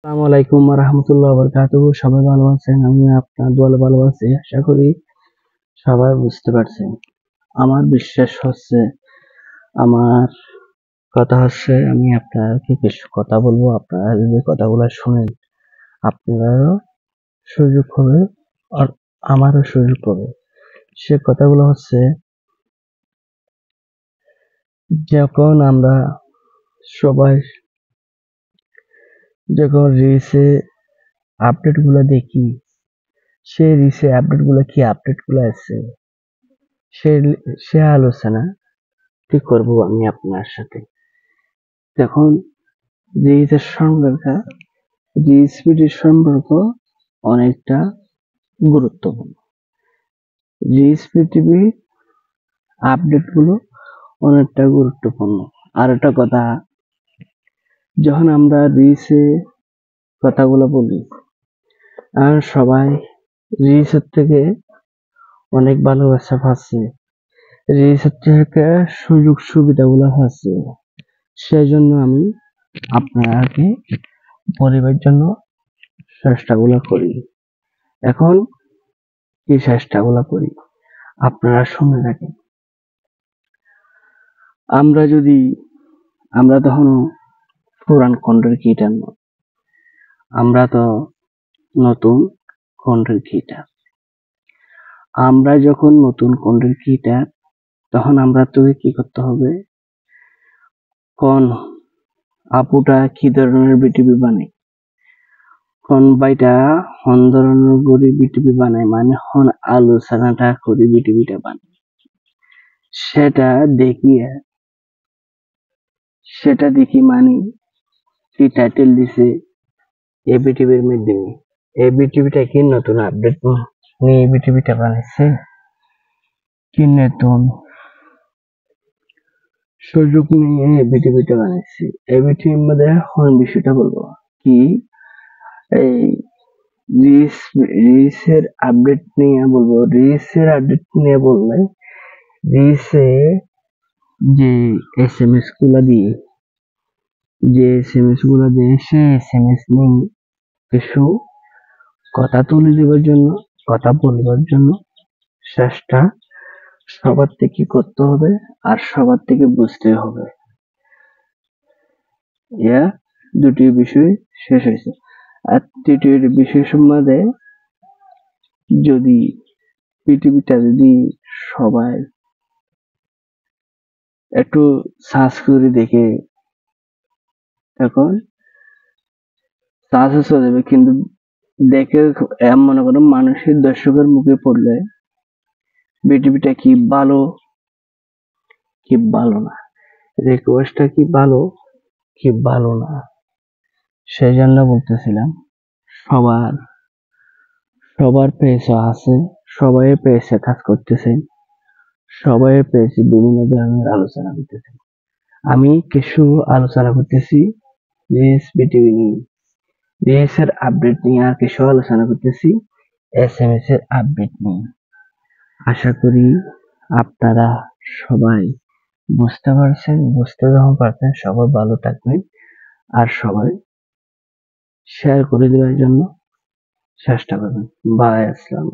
আসসালামু আলাইকুম রাহমাতুল্লাহি ওয়া বারাকাতুহু। সবাই ভালো আছেন? আমি আপনার দোয়ালে ভালো আছি। আশা করি সবাই বুঝতে পারছেন। আমার বিশ্বাস হচ্ছে, আমার কথা হচ্ছে, আমি আপনাকে কিছু কথা বলবো। আপনারা যদি কথাগুলো শুনেন, আপনারও সুযোগ হবে আর আমারও সুযোগ হবে। সে কথাগুলো হচ্ছে, যখন আমরা সবাই যখন রিলসে আপডেট গুলা দেখি, সেই রিলসে আপডেট গুলা কি আপডেট গুলা আছে, সে সে আলোচনা কি করব আমি আপনার সাথে। দেখুন, রিলসের সম্পর্কে, রিলস ভিডিওর সম্পর্ক অনেকটা গুরুত্বপূর্ণ। রিলস পৃথিবী আপডেট গুলো অনেকটা গুরুত্বপূর্ণ। আর একটা কথা, যখন আমরা রিলসে কথাগুলো বলি, আর সবাই রিলসের থেকে অনেক ভালোবাসা পাচ্ছে, রিলসের থেকে সুযোগ সুবিধাগুলো পাচ্ছে। সেই জন্য আমি আপনাকে বলিবার জন্য চেষ্টাগুলো করি। এখন কি চেষ্টাগুলো করি আপনারা শুনে রাখেন। আমরা তখন পুরান কন্টেন্ট ক্রিয়েটার নয়, আমরা তো নতুন কন্টেন্ট ক্রিয়েটার। আমরা যখন নতুন কন্টেন্ট ক্রিয়েটার, তখন আমরা তোকে কি করতে হবে, কোন আপুটা কি ধরনের বিটিভি বানায়, কোন বাইটা কোন ধরনের করে বিটিভি বানায়, মানে কোন আলোচনাটা করে বিটিভিটা বানায়, সেটা দেখি মানে কি টাইটেল দিছে এবিটিভির মাধ্যমে। এবিটিভিটা কি নতুন আপডেট নিয়ে এবিটিভিটা বানাইছে, কি নতুন সুযোগ নিয়ে এবিটিভিটা বানাইছে। এবিটিভির মধ্যে কোন বিষয়টা বলবো কি, এই রিলসের আপডেট নিয়ে বলবো। রিলসের আপডেট নিয়ে বললে, রিলসে যে এসএমএস গুলা দিয়ে, সে এসএমএস নিয়ে কিছু কথা তুলে দেবার জন্য, কথা বলবার জন্য চেষ্টা সবার থেকে করতে হবে, আর সবার থেকে বুঝতে হবে। দুটি বিষয় শেষ হয়েছে। আর তৃতীয় বিষয় সম্বন্ধে, যদি পৃথিবীটা যদি সবাই একটু সার্চ করে দেখে, এখন সার্চে চলে যাবে, কিন্তু দেখে মনে করো মানুষের দর্শকের মুখে পড়লে পৃথিবীটা কি ভালো কি ভালো না, রিকোয়েস্টটা কি ভালো কি ভালো না। সেই জন্য বলতেছিলাম, সবার পেজে আছে, সবাই পেজে কাজ করতেছে, সবাই পেজে বিভিন্ন ধরনের আলোচনা করতেছে। আমি কিছু আলোচনা করতেছি রিলস বিটিভি নিয়ে, রিলস এর আপডেট নিয়ে, আর কিছু আলোচনা করতেছি এসএমএস এর আপডেট নিয়ে। আশা করি আপনারা সবাই বুঝতে পারছেন। বুঝতে যখন পারছেন, সবাই ভালো থাকবেন, আর সবাই শেয়ার করে দেওয়ার জন্য চেষ্টা করবেন। বাই, আসসালাম।